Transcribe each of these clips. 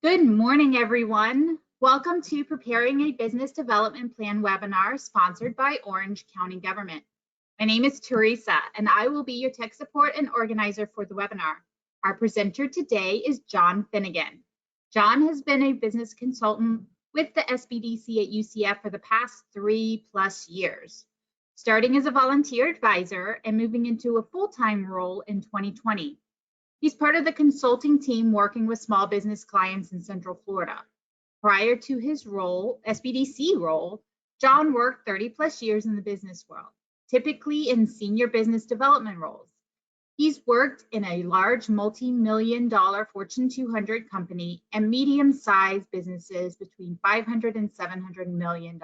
Good morning, everyone. Welcome to Preparing a Business Development Plan webinar sponsored by Orange County Government. My name is Teresa, and I will be your tech support and organizer for the webinar. Our presenter today is John Finnegan. John has been a business consultant with the SBDC at UCF for the past 3+ years, starting as a volunteer advisor and moving into a full-time role in 2020. He's part of the consulting team working with small business clients in Central Florida. Prior to his role, SBDC role, John worked 30+ years in the business world, typically in senior business development roles. He's worked in a large multi-million-dollar Fortune 200 company and medium-sized businesses between $500 and $700 million.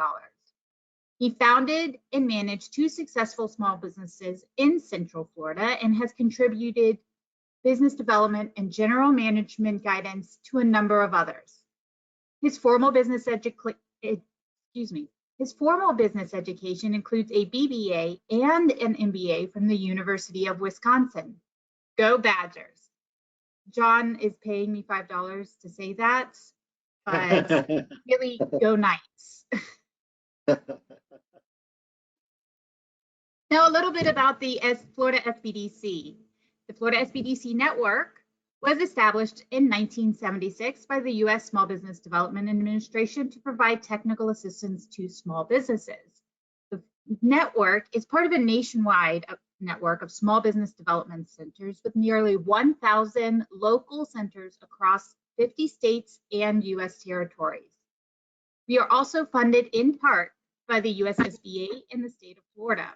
He founded and managed 2 successful small businesses in Central Florida and has contributed business development and general management guidance to a number of others. His formal business education includes a BBA and an MBA from the University of Wisconsin. Go Badgers. John is paying me $5 to say that, but really go Knights. Now, a little bit about the Florida SBDC. The Florida SBDC network was established in 1976 by the U.S. Small Business Development Administration to provide technical assistance to small businesses. The network is part of a nationwide network of small business development centers with nearly 1,000 local centers across 50 states and U.S. territories. We are also funded in part by the U.S. SBA in the state of Florida.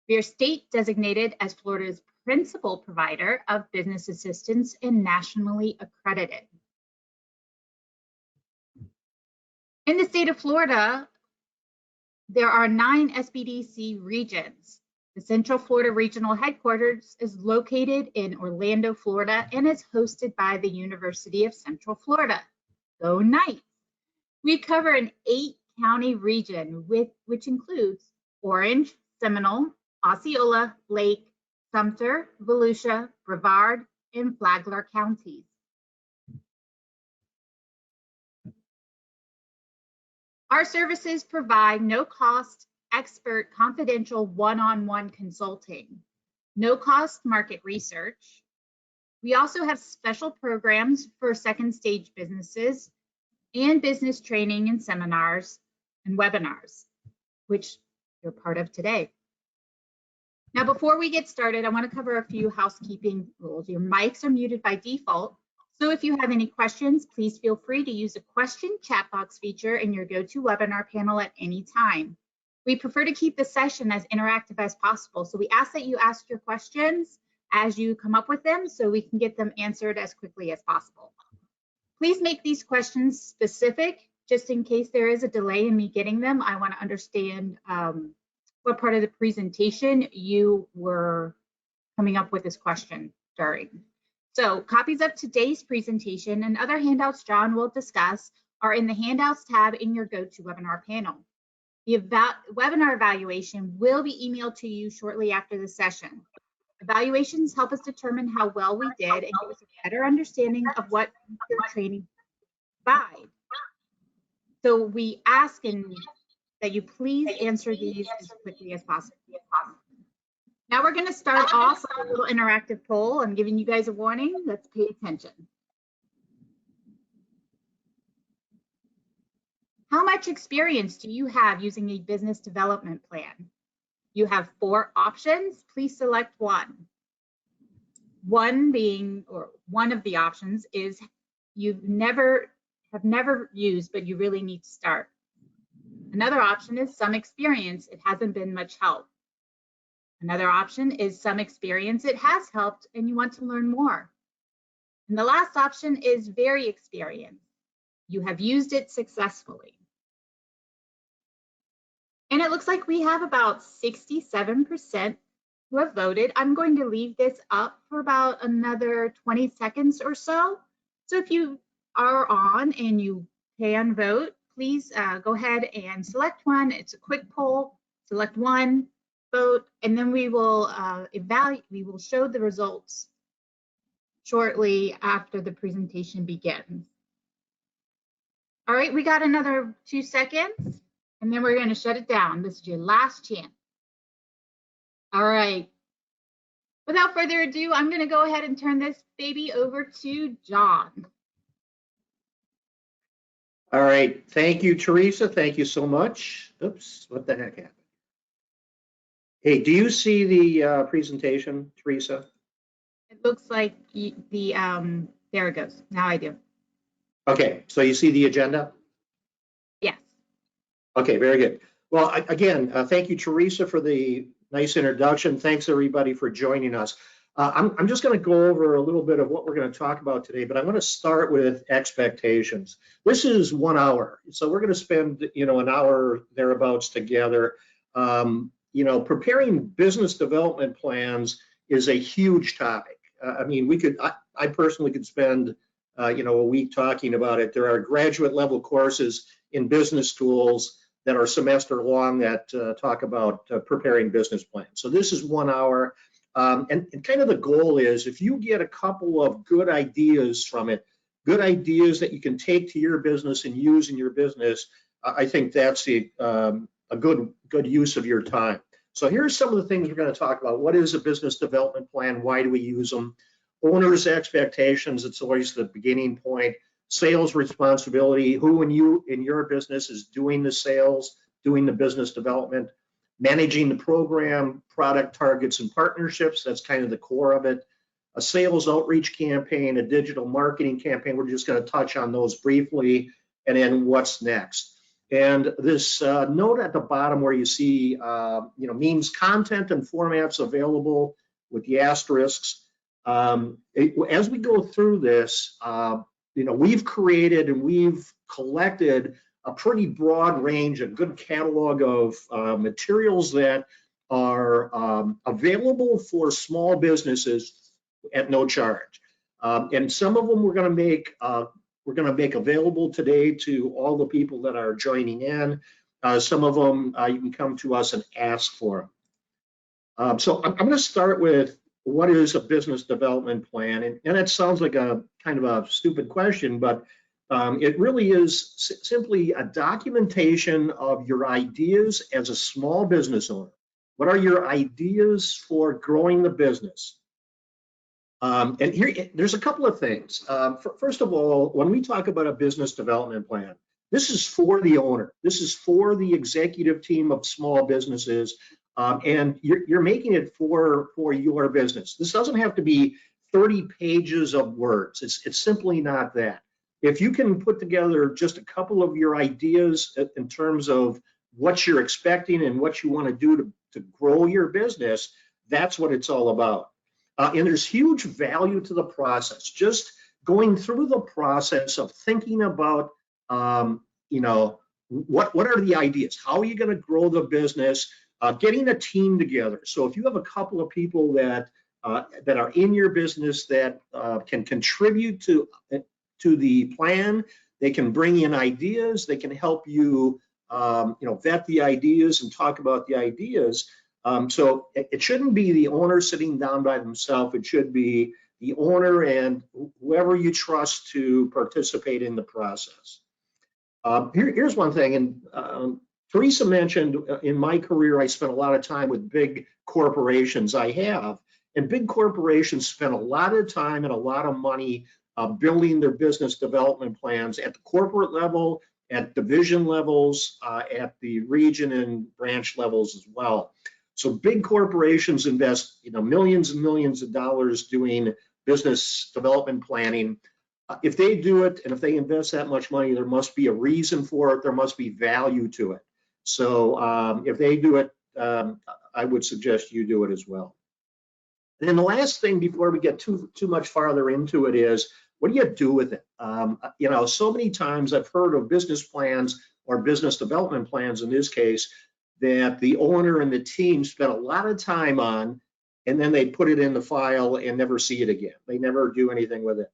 We are state designated as Florida's principal provider of business assistance and nationally accredited. In the state of Florida, there are 9 SBDC regions. The Central Florida Regional Headquarters is located in Orlando, Florida, and is hosted by the University of Central Florida. Go Knights! We cover an 8-county region which includes Orange, Seminole, Osceola, Lake, Sumter, Volusia, Brevard, and Flagler counties. Our services provide no-cost, expert, confidential one-on-one consulting, no-cost market research. We also have special programs for second stage businesses and business training and seminars and webinars, which you're part of today. Now, before we get started, I want to cover a few housekeeping rules. Your mics are muted by default, so if you have any questions, please feel free to use the question chat box feature in your GoToWebinar panel at any time. We prefer to keep the session as interactive as possible, so we ask that you ask your questions as you come up with them so we can get them answered as quickly as possible. Please make these questions specific, just in case there is a delay in me getting them. I want to understand what part of the presentation you were coming up with this question during. So copies of today's presentation and other handouts John will discuss are in the handouts tab in your GoToWebinar panel. The webinar evaluation will be emailed to you shortly after the session. Evaluations help us determine how well we did and give us a better understanding of what your training provides. So we ask that you please answer these as quickly as possible. Now we're going to start off with a little interactive poll. I'm giving you guys a warning. Let's pay attention. How much experience do you have using a business development plan? You have 4 options. Please select one. One of the options is have never used, but you really need to start. Another option is some experience, it hasn't been much help. Another option is some experience, it has helped and you want to learn more. And the last option is very experienced. You have used it successfully. And it looks like we have about 67% who have voted. I'm going to leave this up for about another 20 seconds or so. So if you are on and you can vote, please go ahead and select one. It's a quick poll. Select one, vote, and then we will show the results shortly after the presentation begins. All right, we got another 2 seconds, and then we're going to shut it down. This is your last chance. All right. Without further ado, I'm going to go ahead and turn this baby over to John. All right. Thank you, Teresa. Thank you so much. Oops, what the heck happened? Hey, do you see the presentation, Teresa? It looks like there it goes. Now I do. Okay, so you see the agenda? Yes. Okay, very good. Well, again, thank you, Teresa, for the nice introduction. Thanks, everybody, for joining us. I'm just going to go over a little bit of what we're going to talk about today, but I'm going to start with expectations. This is 1 hour, so we're going to spend, an hour thereabouts together. Preparing business development plans is a huge topic. I personally could spend, a week talking about it. There are graduate level courses in business schools that are semester long that talk about preparing business plans. So this is 1 hour. And kind of the goal is, if you get a couple of good ideas from it, good ideas that you can take to your business and use in your business, I think that's a good use of your time. So here's some of the things we're going to talk about. What is a business development plan? Why do we use them? Owners' expectations, it's always the beginning point. Sales responsibility, who in your business is doing the sales, doing the business development. Managing the program, product targets and partnerships, that's kind of the core of it. A sales outreach campaign, a digital marketing campaign, we're just going to touch on those briefly, and then what's next. And this note at the bottom where you see, means content and formats available with the asterisks. As we go through this, we've created and we've collected a pretty broad range, a good catalog of materials that are available for small businesses at no charge. And some of them we're going to make available today to all the people that are joining in. Some of them you can come to us and ask for them. So I'm going to start with, what is a business development plan? And it sounds like a kind of a stupid question, but it really is simply a documentation of your ideas as a small business owner. What are your ideas for growing the business? And here, there's a couple of things. First of all, when we talk about a business development plan, this is for the owner. This is for the executive team of small businesses, and you're making it for your business. This doesn't have to be 30 pages of words. It's simply not that. If you can put together just a couple of your ideas in terms of what you're expecting and what you want to do to grow your business, that's what it's all about. And there's huge value to the process. Just going through the process of thinking about, what are the ideas? How are you going to grow the business? Getting a team together. So if you have a couple of people that are in your business that can contribute to the plan, they can bring in ideas, they can help you, vet the ideas and talk about the ideas. So it shouldn't be the owner sitting down by themselves. It should be the owner and whoever you trust to participate in the process. Here's one thing, and Teresa mentioned, in my career, I spent a lot of time with big corporations. I have, and big corporations spend a lot of time and a lot of money building their business development plans at the corporate level, at division levels, at the region and branch levels as well. So big corporations invest, millions and millions of dollars doing business development planning. If they do it and if they invest that much money, there must be a reason for it. There must be value to it. So if they do it, I would suggest you do it as well. And then the last thing before we get too much farther into it is, what do you do with it? So many times I've heard of business plans or business development plans in this case that the owner and the team spent a lot of time on, and then they put it in the file and never see it again. They never do anything with it.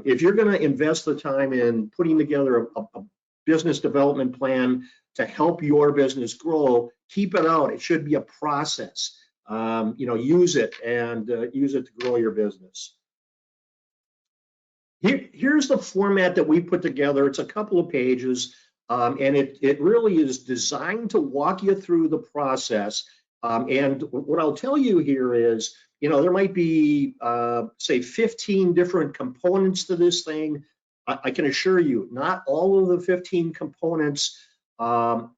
If you're going to invest the time in putting together a business development plan to help your business grow, keep it out. It should be a process. Use it and use it to grow your business. Here's the format that we put together. It's a couple of pages, and it really is designed to walk you through the process. And what I'll tell you here is, there might be, say, 15 different components to this thing. I can assure you, not all of the 15 components are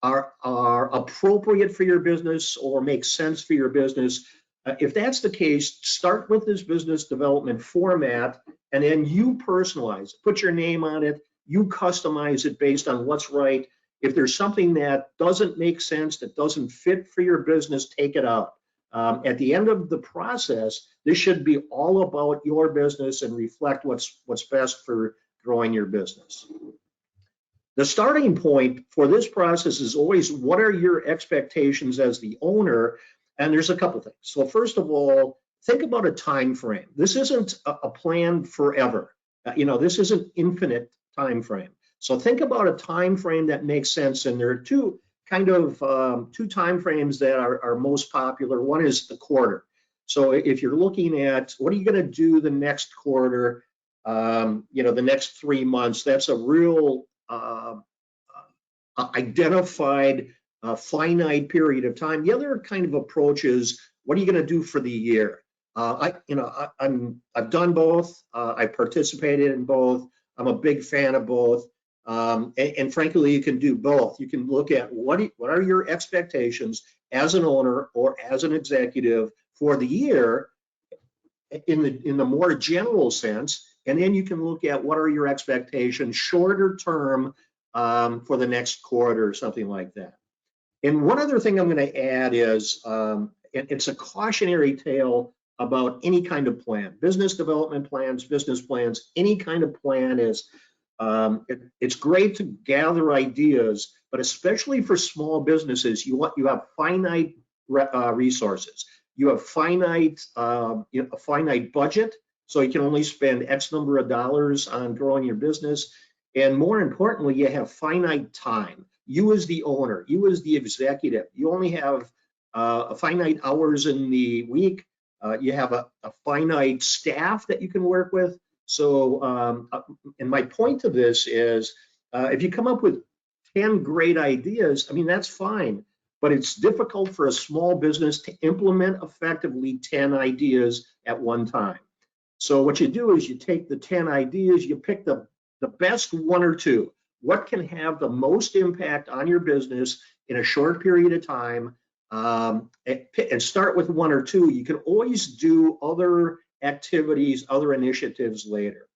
appropriate for your business or make sense for your business. If that's the case, start with this business development format, and then you personalize it. Put your name on it. You customize it based on what's right. If there's something that doesn't make sense, that doesn't fit for your business, take it out. At the end of the process, this should be all about your business and reflect what's best for growing your business. The starting point for this process is always, what are your expectations as the owner? And there's a couple things. So first of all, think about a time frame. This isn't a plan forever. This isn't infinite time frame. So think about a time frame that makes sense. And there are two time frames that are most popular. One is the quarter. So if you're looking at what are you going to do the next quarter, the next 3 months, that's a real identified finite period of time. The other kind of approach is, what are you going to do for the year? I've done both. I've participated in both. I'm a big fan of both. And frankly, you can do both. You can look at what are your expectations as an owner or as an executive for the year in the more general sense, and then you can look at what are your expectations shorter term for the next quarter or something like that. And one other thing I'm going to add is, it's a cautionary tale about any kind of plan, business development plans, business plans, any kind of plan is, it's great to gather ideas, but especially for small businesses, you have finite resources. You have a finite budget, so you can only spend X number of dollars on growing your business. And more importantly, you have finite time. You as the owner, you as the executive, you only have a finite hours in the week. You have a finite staff that you can work with. So, and my point to this is, if you come up with 10 great ideas, that's fine, but it's difficult for a small business to implement effectively 10 ideas at one time. So what you do is you take the 10 ideas, you pick the best one or two. What can have the most impact on your business in a short period of time, and start with one or two. You can always do other activities, other initiatives later.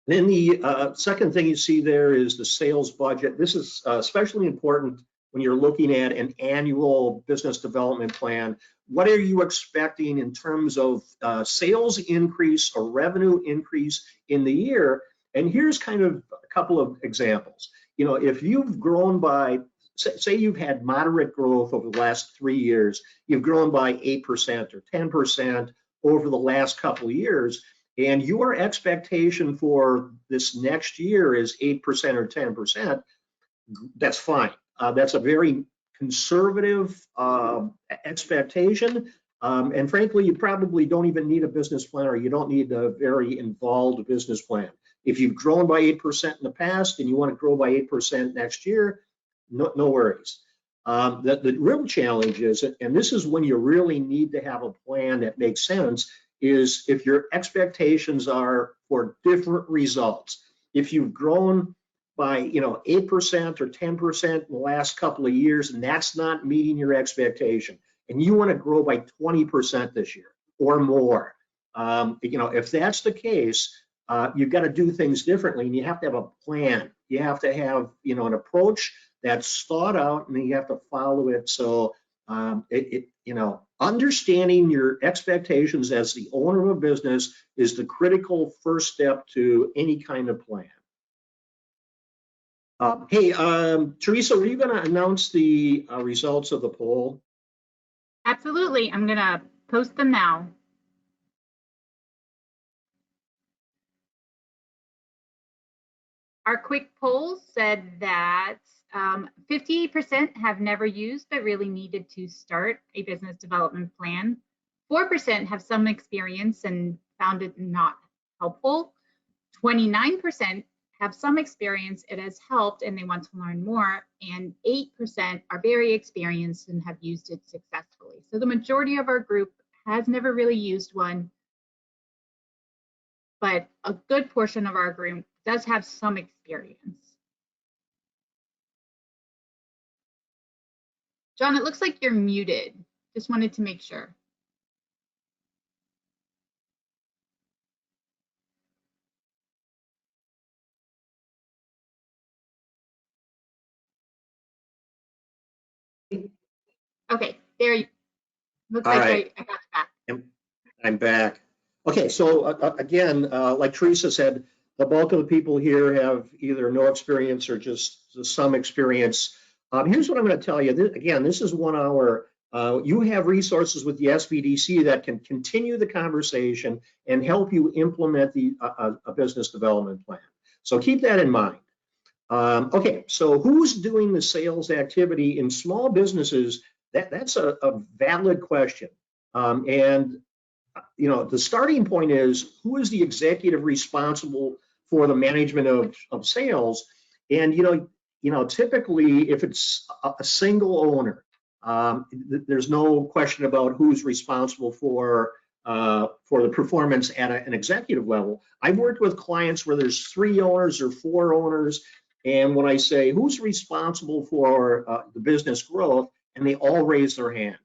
Then the second thing you see there is the sales budget. This is especially important when you're looking at an annual business development plan. What are you expecting in terms of sales increase or revenue increase in the year? And here's kind of a couple of examples. If you've grown by, say you've had moderate growth over the last 3 years, you've grown by 8% or 10% over the last couple of years, and your expectation for this next year is 8% or 10%, that's fine. That's a very conservative expectation. And frankly, you probably don't even need a business plan, or you don't need a very involved business plan. If you've grown by 8% in the past and you want to grow by 8% next year, no worries. The real challenge is, and this is when you really need to have a plan that makes sense, is if your expectations are for different results. If you've grown by 8% or 10% in the last couple of years, and that's not meeting your expectation, and you want to grow by 20% this year or more, if that's the case, you've got to do things differently, and you have to have a plan. You have to have an approach that's thought out, and then you have to follow it. So understanding your expectations as the owner of a business is the critical first step to any kind of plan. Hey, Teresa, were you going to announce the results of the poll? Absolutely. I'm going to post them now. Our quick poll said that 50% have never used but really needed to start a business development plan. 4% have some experience and found it not helpful. 29% have some experience, it has helped and they want to learn more, and 8% are very experienced and have used it successfully. So the majority of our group has never really used one, but a good portion of our group does have some experience. John, it looks like you're muted. Just wanted to make sure. Okay, there you looks All like right. I got you back. I'm back. Okay, so again, like Teresa said, the bulk of the people here have either no experience or just some experience. Here's what I'm going to tell you. Again, this is 1 hour. You have resources with the SBDC that can continue the conversation and help you implement a business development plan. So keep that in mind. Okay, so who's doing the sales activity in small businesses? That's a valid question. And the starting point is, who is the executive responsible for the management of sales? And typically, if it's a single owner, there's no question about who's responsible for the performance at an executive level. I've worked with clients where there's 3 owners or 4 owners, and when I say who's responsible for the business growth, and they all raise their hand.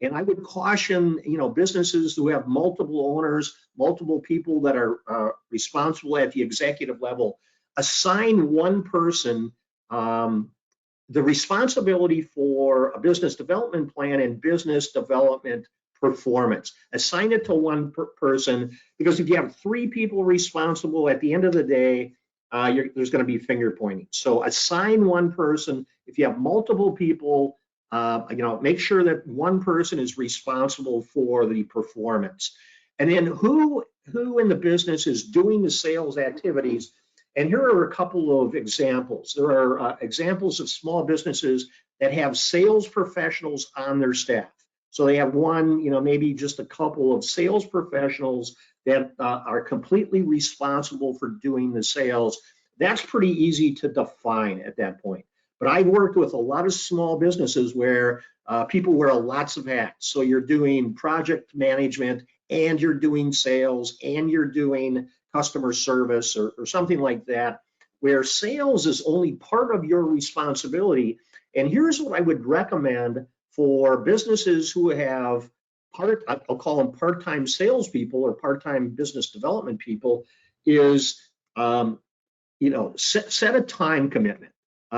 And I would caution, businesses who have multiple owners, multiple people that are responsible at the executive level, assign one person the responsibility for a business development plan and business development performance. Assign it to one person, because if you have 3 people responsible, at the end of the day, there's going to be finger pointing. So assign one person. If you have multiple people, make sure that one person is responsible for the performance. And then who in the business is doing the sales activities? And here are a couple of examples. There are examples of small businesses that have sales professionals on their staff. So they have one, maybe just a couple of sales professionals that are completely responsible for doing the sales. That's pretty easy to define at that point. But I've worked with a lot of small businesses where people wear lots of hats. So you're doing project management, and you're doing sales, and you're doing customer service or something like that, where sales is only part of your responsibility. And here's what I would recommend for businesses who have I'll call them part-time salespeople or part-time business development people, is set a time commitment.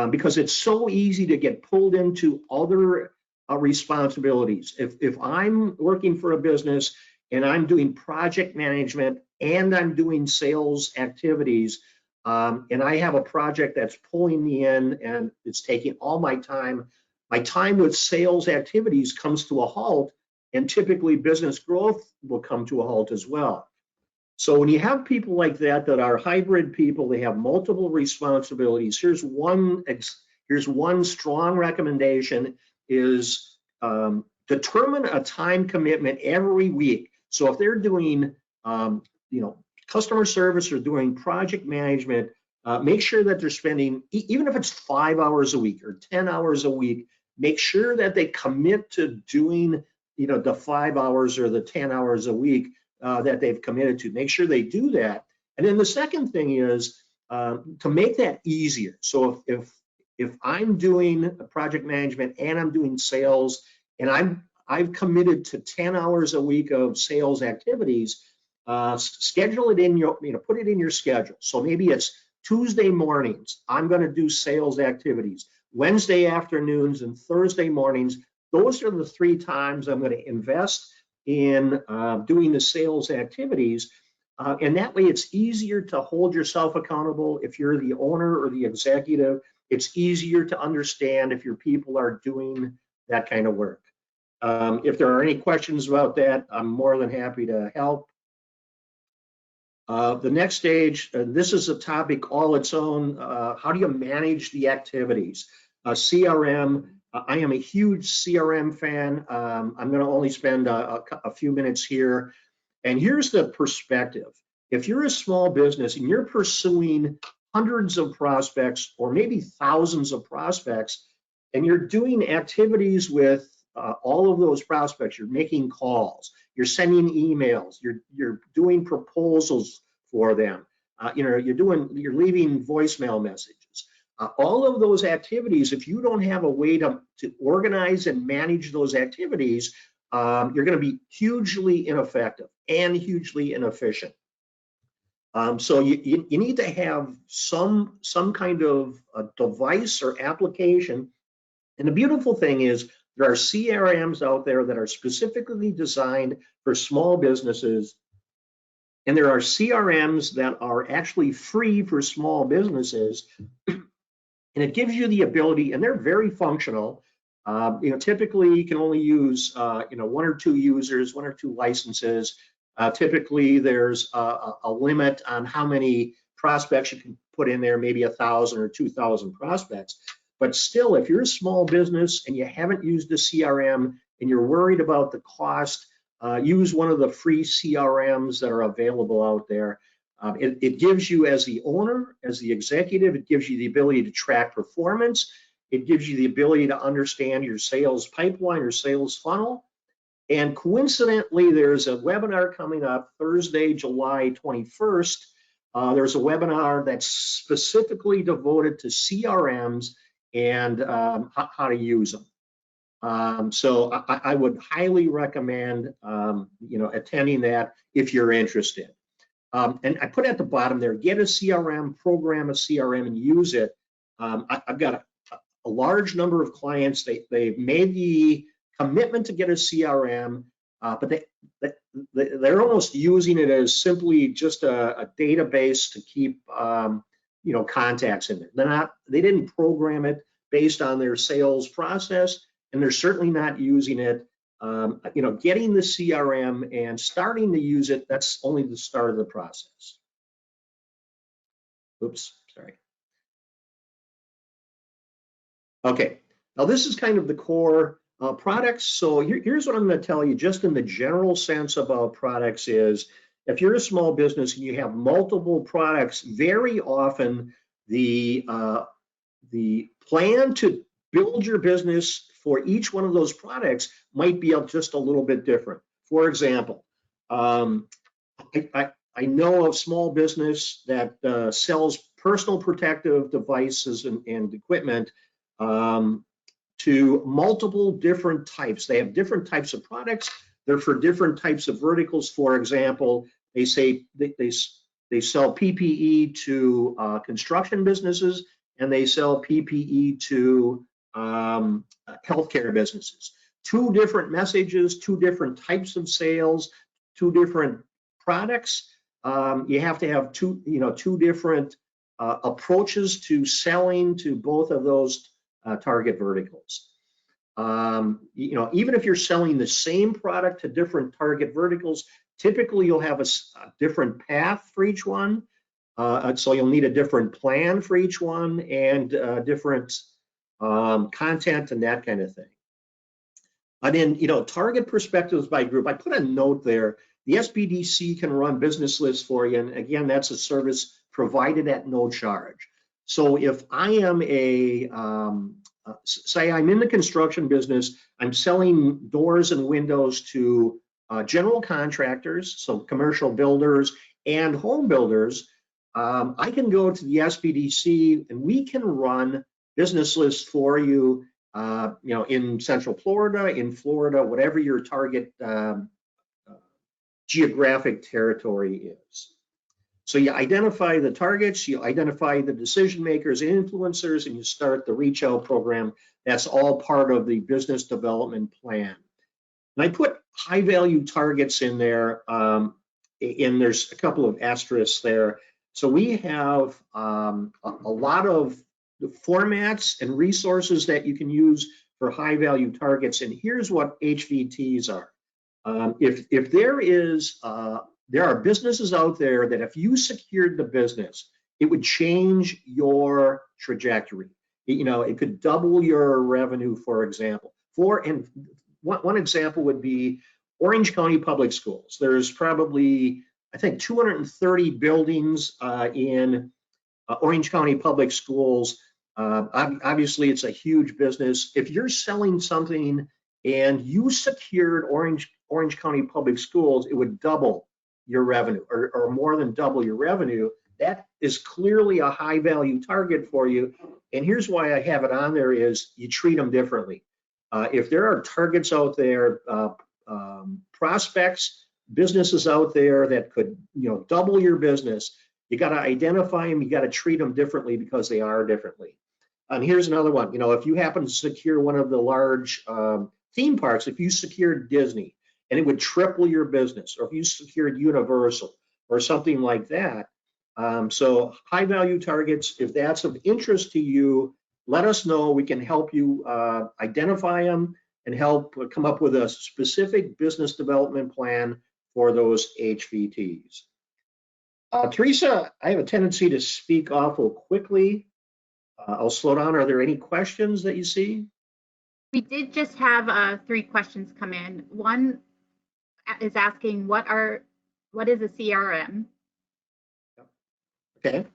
Because it's so easy to get pulled into other responsibilities. If I'm working for a business and I'm doing project management and I'm doing sales activities, and I have a project that's pulling me in and it's taking all my time with sales activities comes to a halt, and typically business growth will come to a halt as well. So when you have people like that are hybrid people, they have multiple responsibilities. Here's one strong recommendation: is determine a time commitment every week. So if they're doing customer service or doing project management, make sure that they're spending, even if it's 5 hours a week or 10 hours a week, make sure that they commit to doing the 5 hours or the 10 hours a week that they've committed to. Make sure they do that. And then the second thing is to make that easier. So if I'm doing project management and I'm doing sales, and I've committed to 10 hours a week of sales activities, schedule it in your, put it in your schedule. So maybe it's Tuesday mornings, I'm going to do sales activities. Wednesday afternoons and Thursday mornings, those are the 3 times I'm going to invest in doing the sales activities. And that way it's easier to hold yourself accountable. If you're the owner or the executive, it's easier to understand if your people are doing that kind of work. If there are any questions about that, I'm more than happy to help. The next stage, this is a topic all its own. How do you manage the activities? CRM. I am a huge CRM fan. I'm going to only spend a few minutes here. And here's the perspective. If you're a small business and you're pursuing hundreds of prospects or maybe thousands of prospects, and you're doing activities with all of those prospects, you're making calls, you're sending emails, you're doing proposals for them, you're leaving voicemail messages. All of those activities, if you don't have a way to organize and manage those activities, you're going to be hugely ineffective and hugely inefficient. So you need to have some kind of a device or application. And the beautiful thing is there are CRMs out there that are specifically designed for small businesses. And there are CRMs that are actually free for small businesses. And it gives you the ability, and they're very functional. Typically you can only use, one or two users, one or two licenses. Typically there's a limit on how many prospects you can put in there, maybe 1,000 or 2,000 prospects. But still, if you're a small business and you haven't used a CRM and you're worried about the cost, use one of the free CRMs that are available out there. It gives you, as the owner, as the executive, it gives you the ability to track performance. It gives you the ability to understand your sales pipeline or sales funnel. And coincidentally, there's a webinar coming up Thursday, July 21st. There's a webinar that's specifically devoted to CRMs and how to use them. So I would highly recommend attending that if you're interested. And I put at the bottom there, get a CRM, program a CRM, and use it. I've got a large number of clients. They've made the commitment to get a CRM, but they're almost using it as simply just a database to keep contacts in there. They didn't program it based on their sales process, and they're certainly not using it. Getting the CRM and starting to use it, that's only the start of the process. Oops, sorry. Okay, now this is kind of the core products. So here's what I'm going to tell you just in the general sense about products is, if you're a small business and you have multiple products, very often the plan to build your business for each one of those products might be just a little bit different. For example, I know of small business that sells personal protective devices and equipment to multiple different types. They have different types of products. They're for different types of verticals. For example, they say they sell PPE to construction businesses, and they sell PPE to healthcare businesses. Two different messages, two different types of sales, two different products. You have to have two different approaches to selling to both of those target verticals. Even if you're selling the same product to different target verticals, typically you'll have a different path for each one. So you'll need a different plan for each one and different content and that kind of thing. And then, target perspectives by group. I put a note there. The SBDC can run business lists for you. And again, that's a service provided at no charge. So if I am say I'm in the construction business, I'm selling doors and windows to general contractors, so commercial builders and home builders, I can go to the SBDC and we can run business lists for you, in Central Florida, in Florida, whatever your target geographic territory is. So you identify the targets, you identify the decision makers, influencers, and you start the reach out program. That's all part of the business development plan. And I put high value targets in there, and there's a couple of asterisks there. So we have a lot of the formats and resources that you can use for high value targets. And here's what HVTs are. If there are businesses out there that if you secured the business, it would change your trajectory. It could double your revenue, for example. One example would be Orange County Public Schools. There's probably I think, 230 buildings in Orange County Public Schools. Obviously, it's a huge business. If you're selling something and you secured Orange County Public Schools, it would double your revenue, or more than double your revenue. That is clearly a high value target for you. And here's why I have it on there is you treat them differently. If there are targets out there, prospects, businesses out there that could, double your business, you got to identify them, you got to treat them differently because they are differently. And here's another one. If you happen to secure one of the large theme parks, if you secured Disney and it would triple your business, or if you secured Universal or something like that. So high value targets, if that's of interest to you, let us know. We can help you identify them and help come up with a specific business development plan for those HVTs. Teresa, I have a tendency to speak awful quickly. I'll slow down. Are there any questions that you see? We did just have 3 questions come in. One is asking, what is a CRM? Okay,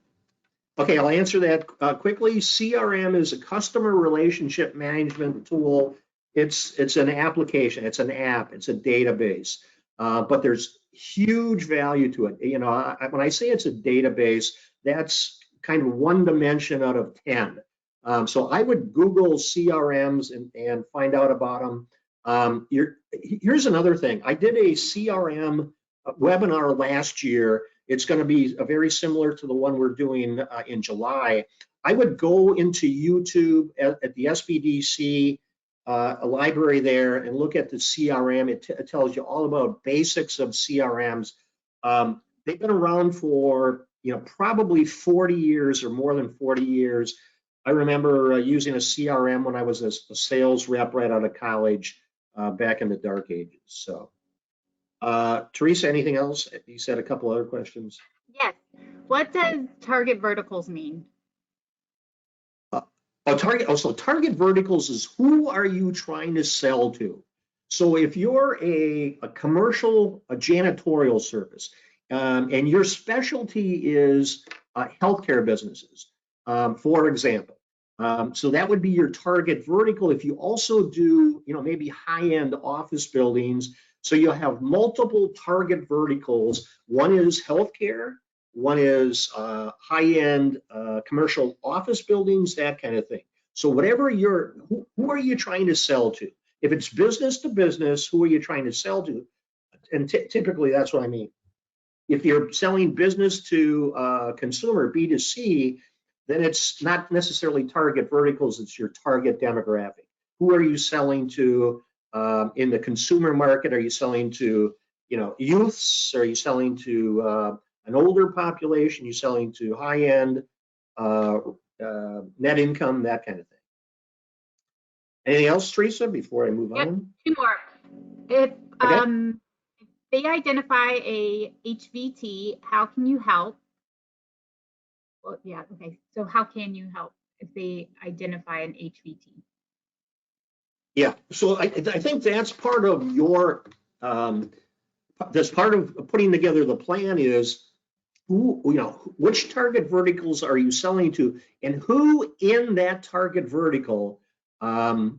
I'll answer that quickly. CRM is a customer relationship management tool. It's an application, it's an app, it's a database, but there's huge value to it. When I say it's a database, that's kind of one dimension out of 10. So I would Google CRMs and find out about them. Here's another thing. I did a CRM webinar last year. It's going to be very similar to the one we're doing in July. I would go into YouTube at the SBDC library there and look at the CRM. It tells you all about basics of CRMs. They've been around for probably 40 years or more than 40 years. I remember using a CRM when I was a sales rep right out of college back in the dark ages. So, Teresa, anything else? You said a couple other questions. Yes. What does target verticals mean? Target verticals is who are you trying to sell to? So if you're a commercial, janitorial service, and your specialty is healthcare businesses, for example, so that would be your target vertical. If you also do, maybe high-end office buildings, so you'll have multiple target verticals. One is healthcare, one is high-end commercial office buildings, that kind of thing. So whatever who are you trying to sell to? If it's business to business, who are you trying to sell to? And typically that's what I mean. If you're selling business to consumer, B2C, then it's not necessarily target verticals, it's your target demographic. Who are you selling to in the consumer market? Are you selling to youths? Are you selling to an older population? Are you selling to high-end net income, that kind of thing? Anything else, Teresa, before I move on? 2 more. If they identify a HVT, how can you help? Well, yeah, okay. So how can you help if they identify an HVT? Yeah, so I think that's part of your, that's part of putting together the plan is which target verticals are you selling to, and who in that target vertical might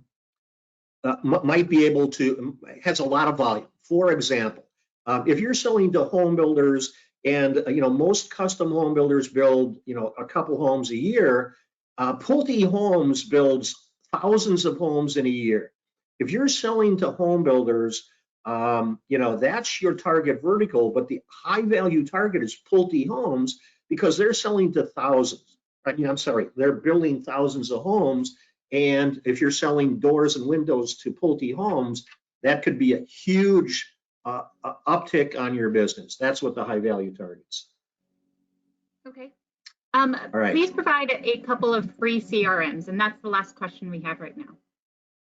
be able to, has a lot of volume. For example, if you're selling to home builders and most custom home builders build a couple homes a year, Pulte Homes builds thousands of homes in a year. If you're selling to home builders, that's your target vertical, but the high value target is Pulte Homes because they're selling to thousands. They're building thousands of homes. And if you're selling doors and windows to Pulte Homes, that could be a huge uptick on your business. That's what the high value targets. Okay. All right. Please provide a couple of free CRMs, and that's the last question we have right now.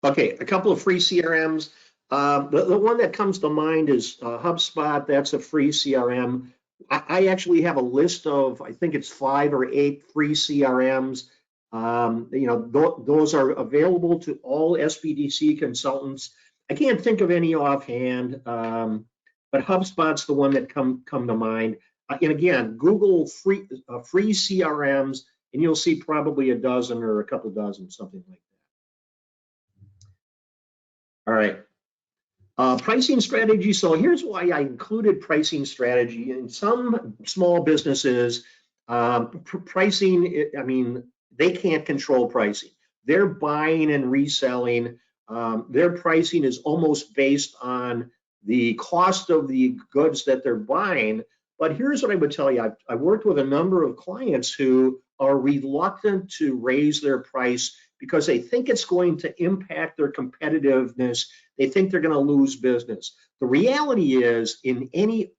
Okay, a couple of free CRMs. The one that comes to mind is HubSpot. That's a free CRM. I actually have a list of, I think it's 5 or 8 free CRMs. Those are available to all SBDC consultants. I can't think of any offhand, but HubSpot's the one that come to mind. And again, Google free CRMs, and you'll see probably a dozen or a couple dozen, something like that. All right. Pricing strategy. So here's why I included pricing strategy. In some small businesses, pricing, I mean, they can't control pricing. They're buying and reselling. Their pricing is almost based on the cost of the goods that they're buying. But here's what I would tell you. I've worked with a number of clients who are reluctant to raise their price because they think it's going to impact their competitiveness. They think they're going to lose business. The reality is, in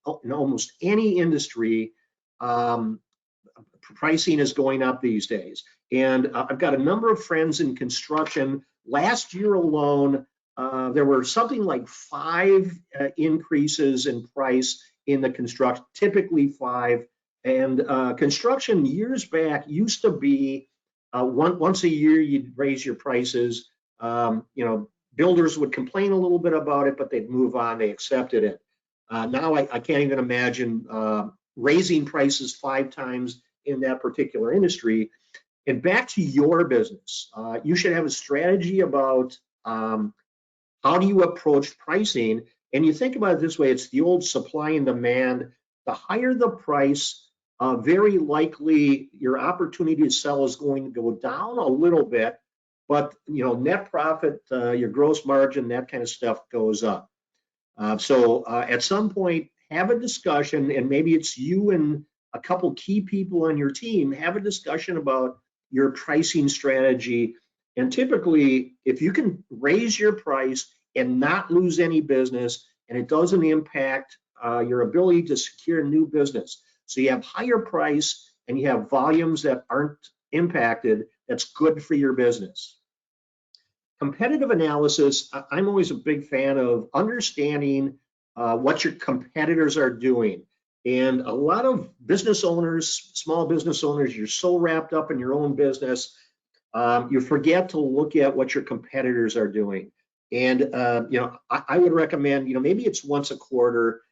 almost any industry, pricing is going up these days. And I've got a number of friends in construction. Last year alone, there were something like 5 increases in price in the construction, typically 5. And construction years back used to be once a year you'd raise your prices. Builders would complain a little bit about it, but they'd move on. They accepted it. Now I can't even imagine raising prices 5 times in that particular industry. And back to your business, you should have a strategy about how do you approach pricing. And you think about it this way, it's the old supply and demand. The higher the price, very likely your opportunity to sell is going to go down a little bit, but net profit, your gross margin, that kind of stuff goes up. So at some point, have a discussion, and maybe it's you and a couple key people on your team, have a discussion about your pricing strategy. And typically, if you can raise your price and not lose any business, and it doesn't impact your ability to secure new business, so you have higher price and you have volumes that aren't impacted, that's good for your business. Competitive analysis, I'm always a big fan of understanding what your competitors are doing. And a lot of business owners, small business owners, you're so wrapped up in your own business, you forget to look at what your competitors are doing. And I would recommend, maybe it's once a quarter,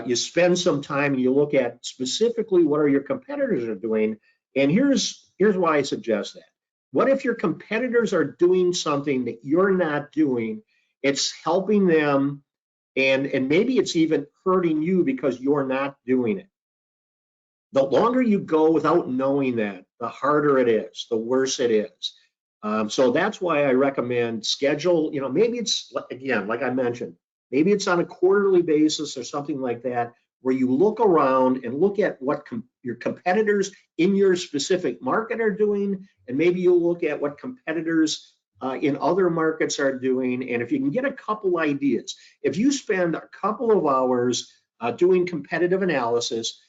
you spend some time and you look at specifically what are your competitors are doing. And here's why I suggest that. What if your competitors are doing something that you're not doing? It's helping them, and maybe it's even hurting you because you're not doing it. The longer you go without knowing that, the harder it is, the worse it is. So that's why I recommend schedule, maybe it's, again, like I mentioned, maybe it's on a quarterly basis or something like that, where you look around and look at what your competitors in your specific market are doing, and maybe you'll look at what competitors in other markets are doing. And if you can get a couple ideas, if you spend a couple of hours doing competitive analysis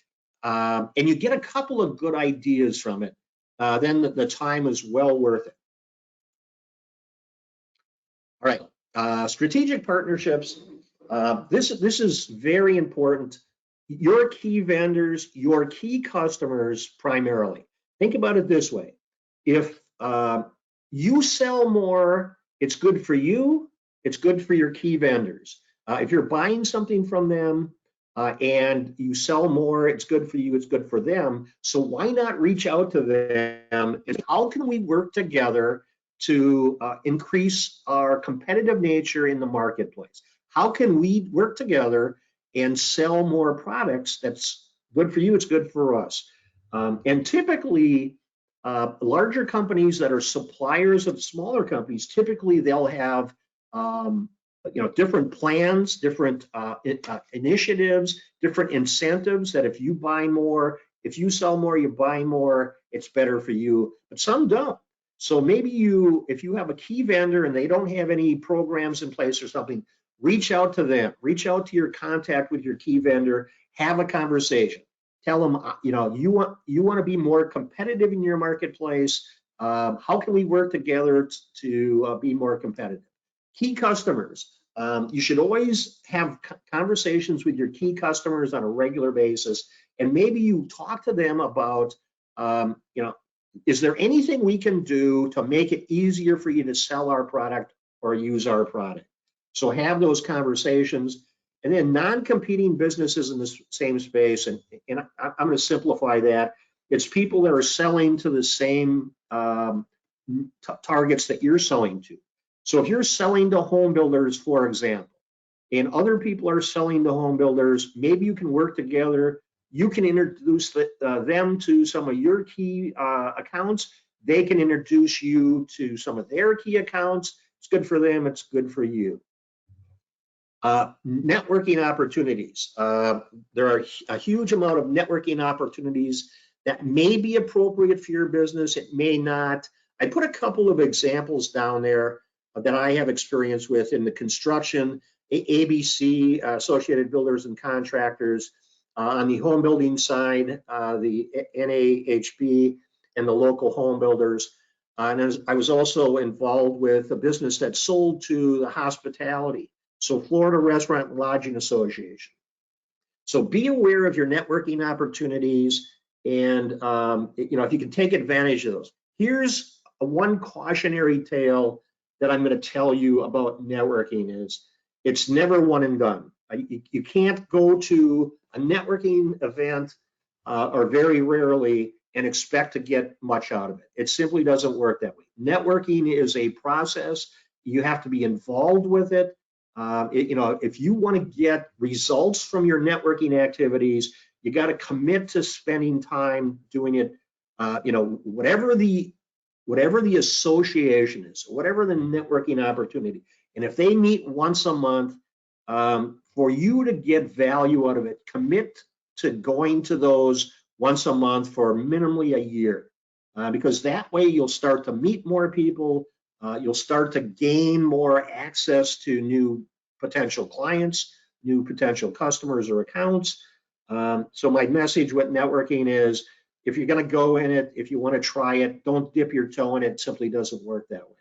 and you get a couple of good ideas from it, then the time is well worth it. All right, strategic partnerships. This is very important. Your key vendors, your key customers primarily. Think about it this way. If you sell more, it's good for you, it's good for your key vendors. If you're buying something from them and you sell more, it's good for you, it's good for them. So why not reach out to them? And how can we work together to increase our competitive nature in the marketplace? How can we work together and sell more products? That's good for you, it's good for us. And typically, larger companies that are suppliers of smaller companies, typically they'll have different plans, different initiatives, different incentives that if you buy more, if you sell more, you buy more, it's better for you, but some don't. So maybe if you have a key vendor and they don't have any programs in place or something, reach out to them, reach out to your contact with your key vendor, have a conversation. Tell them, you want to be more competitive in your marketplace. How can we work together to be more competitive? Key customers. You should always have conversations with your key customers on a regular basis, and maybe you talk to them about, is there anything we can do to make it easier for you to sell our product or use our product? So have those conversations. And then non-competing businesses in the same space, and I'm going to simplify that. It's people that are selling to the same targets that you're selling to. So if you're selling to home builders, for example, and other people are selling to home builders, maybe you can work together. You can introduce them to some of your key accounts. They can introduce you to some of their key accounts. It's good for them. It's good for you. Networking opportunities. There are a huge amount of networking opportunities that may be appropriate for your business. It may not. I put a couple of examples down there that I have experience with in the construction, ABC, Associated Builders and Contractors, on the home building side, the NAHB and the local home builders. And I was also involved with a business that sold to the hospitality. So Florida Restaurant and Lodging Association. So be aware of your networking opportunities, and if you can take advantage of those. Here's one cautionary tale that I'm going to tell you about networking is it's never one and done. You can't go to a networking event or very rarely and expect to get much out of it. It simply doesn't work that way. Networking is a process. You have to be involved with it. If you want to get results from your networking activities, you got to commit to spending time doing it. Whatever the association is, whatever the networking opportunity, and if they meet once a month, for you to get value out of it, commit to going to those once a month for minimally a year, because that way you'll start to meet more people. You'll start to gain more access to new potential clients, new potential customers or accounts. So my message with networking is, if you're going to go in it, if you want to try it, don't dip your toe in it. It simply doesn't work that way.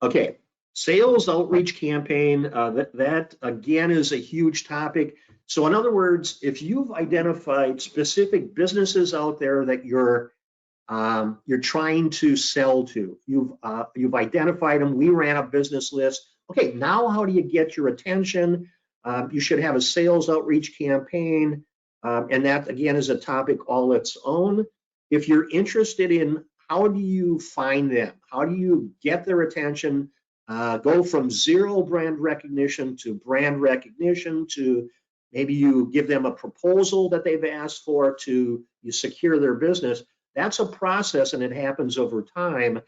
Okay, sales outreach campaign, that again is a huge topic. So in other words, if you've identified specific businesses out there that you're trying to sell to, you've identified them. We ran a business list. Okay, now how do you get your attention? You should have a sales outreach campaign, and that again is a topic all its own. If you're interested in how do you find them, how do you get their attention, go from zero brand recognition to maybe you give them a proposal that they've asked for to you secure their business. That's a process, and it happens over time.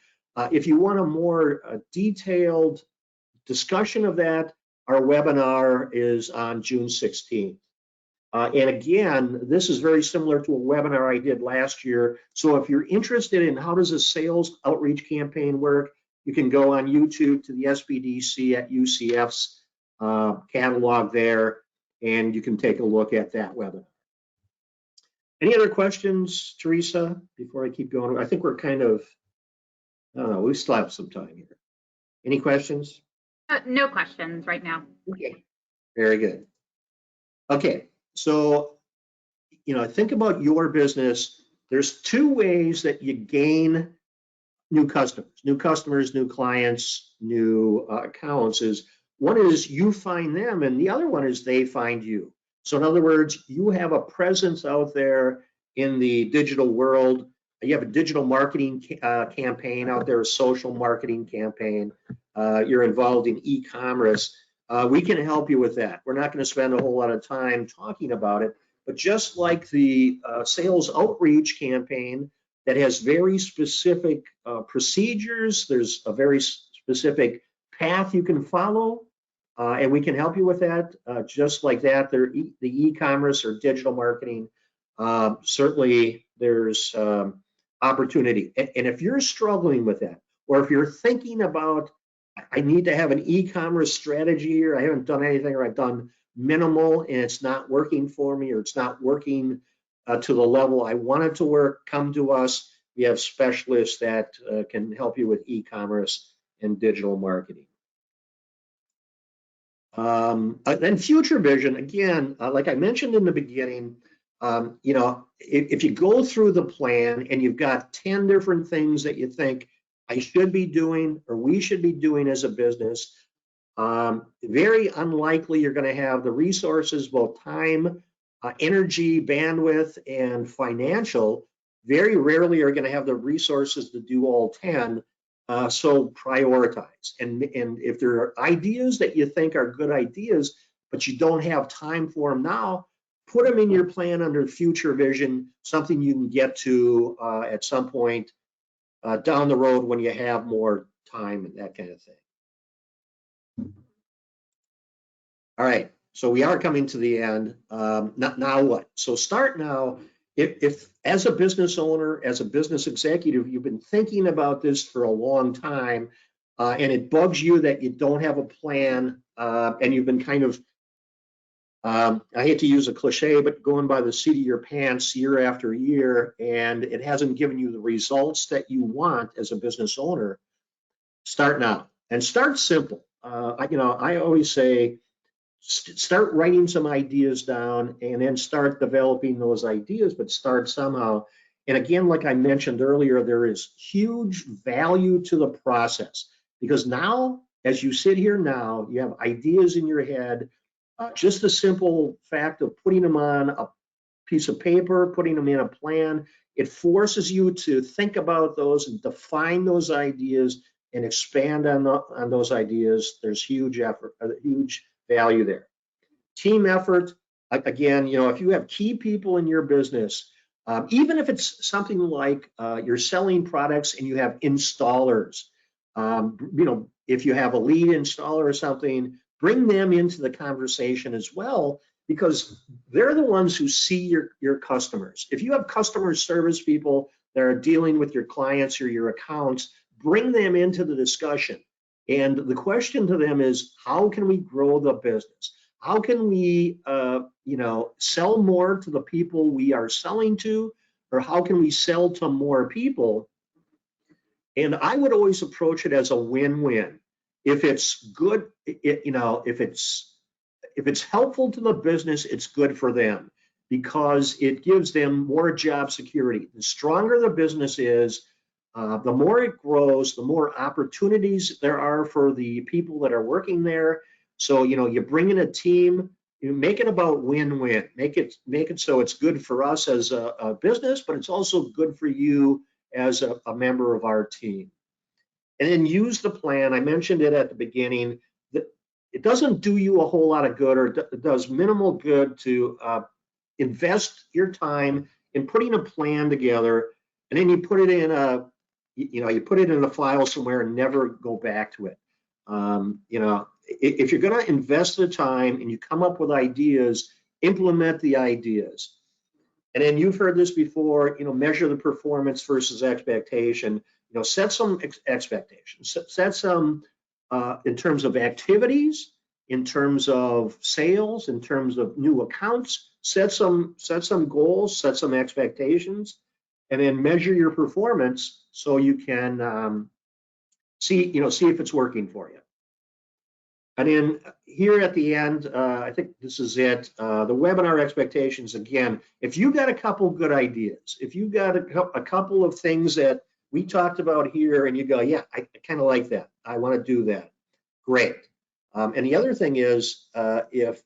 If you want a more detailed discussion of that, our webinar is on June 16th. And again, this is very similar to a webinar I did last year. So if you're interested in how does a sales outreach campaign work, you can go on YouTube to the SBDC at UCF's catalog there, and you can take a look at that webinar. Any other questions, Teresa, before I keep going? I think we're kind of, I don't know, we still have some time here. Any questions? No questions right now. Okay, very good. Okay, so, think about your business. There's two ways that you gain new customers, new clients, new accounts. One is you find them, and the other one is they find you. So in other words, you have a presence out there in the digital world. You have a digital marketing campaign out there, a social marketing campaign. You're involved in e-commerce. We can help you with that. We're not going to spend a whole lot of time talking about it, but just like the sales outreach campaign that has very specific procedures, there's a very specific path you can follow, and we can help you with that. Just like that, the e-commerce or digital marketing, certainly there's opportunity. And if you're struggling with that, or if you're thinking about, I need to have an e-commerce strategy, or I haven't done anything, or I've done minimal and it's not working for me, or it's not working to the level I want it to work, come to us. We have specialists that can help you with e-commerce and digital marketing. Then future vision, again, like I mentioned in the beginning, if you go through the plan and you've got 10 different things that you think I should be doing or we should be doing as a business, Very unlikely you're going to have the resources, both time, energy, bandwidth, and financial. Very rarely are going to have the resources to do all 10. So prioritize. And if there are ideas that you think are good ideas, but you don't have time for them now, put them in your plan under future vision, something you can get to at some point down the road when you have more time and that kind of thing. All right, so we are coming to the end. Now what? So start now. If as a business owner, as a business executive, you've been thinking about this for a long time, and it bugs you that you don't have a plan, and you've been kind of, I hate to use a cliche, but going by the seat of your pants year after year, and it hasn't given you the results that you want as a business owner, start now and start simple. I always say, start writing some ideas down and then start developing those ideas, but start somehow. And again, like I mentioned earlier, there is huge value to the process, because now, as you sit here now, you have ideas in your head. Just the simple fact of putting them on a piece of paper, putting them in a plan, it forces you to think about those and define those ideas and expand on those ideas. There's huge effort, huge value there. Team effort, again, if you have key people in your business, even if it's something like you're selling products and you have installers, if you have a lead installer or something, bring them into the conversation as well, because they're the ones who see your customers. If you have customer service people that are dealing with your clients or your accounts, bring them into the discussion. And the question to them is, how can we grow the business? How can we, sell more to the people we are selling to, or how can we sell to more people? And I would always approach it as a win-win. If it's good, if it's helpful to the business, it's good for them, because it gives them more job security. The stronger the business is, the more it grows, the more opportunities there are for the people that are working there. So, you bring in a team, you make it about win-win. Make it so it's good for us as a business, but it's also good for you as a member of our team. And then use the plan. I mentioned it at the beginning. That it doesn't do you a whole lot of good, or it does minimal good to invest your time in putting a plan together, and then you put it in a file somewhere and never go back to it. If you're going to invest the time and you come up with ideas, implement the ideas. And then you've heard this before, measure the performance versus expectation. Set some expectations. Set some in terms of activities, in terms of sales, in terms of new accounts. Set some goals, set some expectations, and then measure your performance so you can see if it's working for you. And then here at the end, I think this is it. The webinar expectations, again, if you've got a couple good ideas, if you've got a couple of things that we talked about here and you go, yeah, I kind of like that, I want to do that, great. And the other thing is, if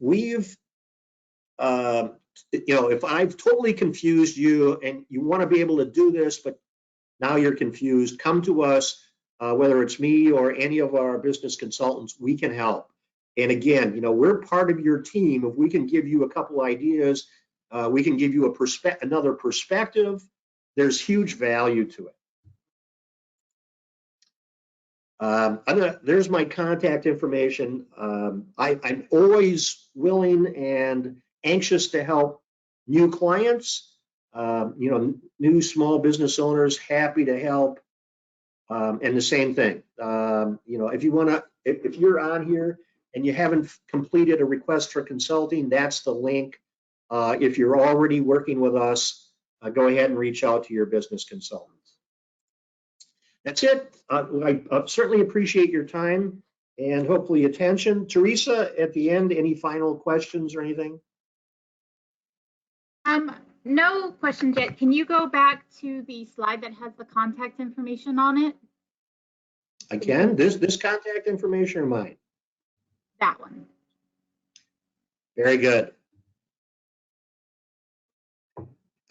I've totally confused you and you want to be able to do this, but now you're confused, come to us. Whether it's me or any of our business consultants, we can help. And again, we're part of your team. If we can give you a couple ideas, we can give you another perspective. There's huge value to it. There's my contact information. I'm always willing and anxious to help new clients, new small business owners, happy to help. And the same thing, if you're on here and you haven't completed a request for consulting, that's the link. If you're already working with us, go ahead and reach out to your business consultants. That's it. I certainly appreciate your time and hopefully attention. Teresa, at the end, any final questions or anything? No questions yet. Can you go back to the slide that has the contact information on it? I can. This contact information or mine? That one. Very good.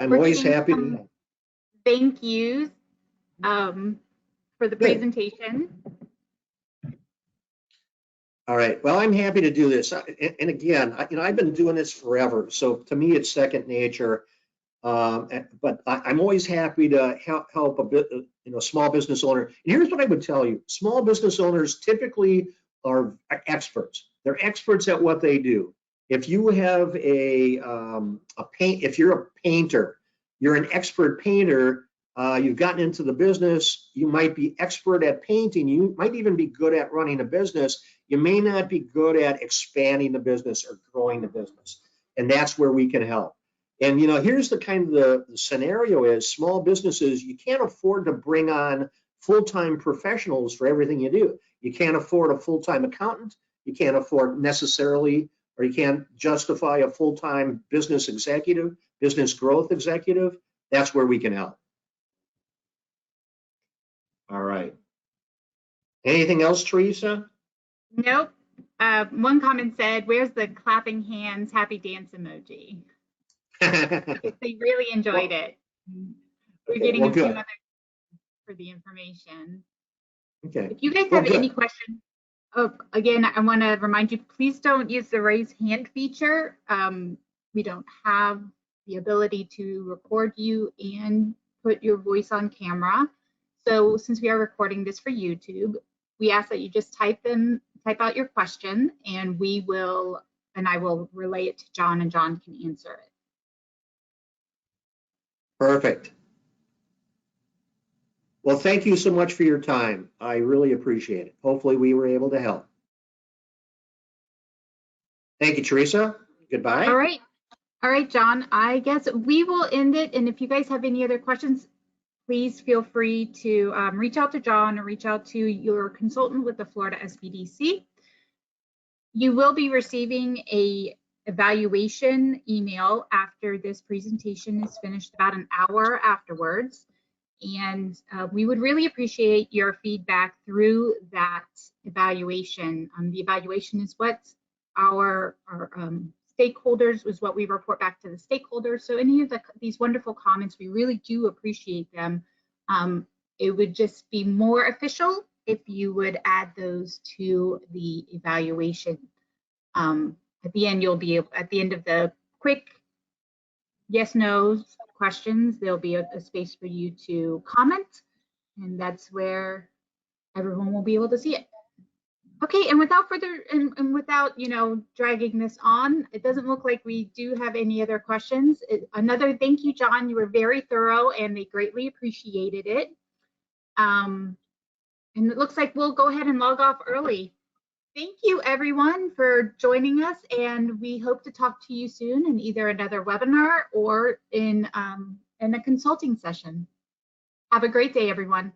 I'm We're always getting happy some to. thank yous for the Good. presentation. All right. Well, I'm happy to do this. And again, I've been doing this forever. So to me, it's second nature. But I'm always happy to help a bit, small business owner. And here's what I would tell you: small business owners typically are experts. They're experts at what they do. If you have if you're a painter, you're an expert painter. You've gotten into the business. You might be expert at painting. You might even be good at running a business. You may not be good at expanding the business or growing the business, and that's where we can help. And here's the kind of the scenario is small businesses, you can't afford to bring on full-time professionals for everything you do. You can't afford a full-time accountant. You can't afford necessarily, or you can't justify a full-time business executive, business growth executive. That's where we can help. All right. Anything else, Teresa? Nope. One comment said, "Where's the clapping hands, happy dance emoji?" They really enjoyed it. We're Okay, getting well, a few good. others for the information. Okay. If you guys Well, have any good. questions, again, I want to remind you, please don't use the raise hand feature. We don't have the ability to record you and put your voice on camera. So since we are recording this for YouTube, we ask that you just type out your question, and I will relay it to John, and John can answer it. Perfect. Well, thank you so much for your time. I really appreciate it. Hopefully we were able to help. Thank you, Teresa. Goodbye. All right. All right, John, I guess we will end it. And if you guys have any other questions, please feel free to reach out to John or reach out to your consultant with the Florida SBDC. You will be receiving a evaluation email after this presentation is finished, about an hour afterwards. And we would really appreciate your feedback through that evaluation. The evaluation is what our stakeholders, is what we report back to the stakeholders. So any of these wonderful comments, we really do appreciate them. It would just be more official if you would add those to the evaluation. At the end, at the end of the quick yes, no questions, there'll be a space for you to comment, and that's where everyone will be able to see it. Okay, and without dragging this on, it doesn't look like we do have any other questions. Another thank you, John. You were very thorough, and they greatly appreciated it. And it looks like we'll go ahead and log off early. Thank you, everyone, for joining us, and we hope to talk to you soon in either another webinar or in a consulting session. Have a great day, everyone.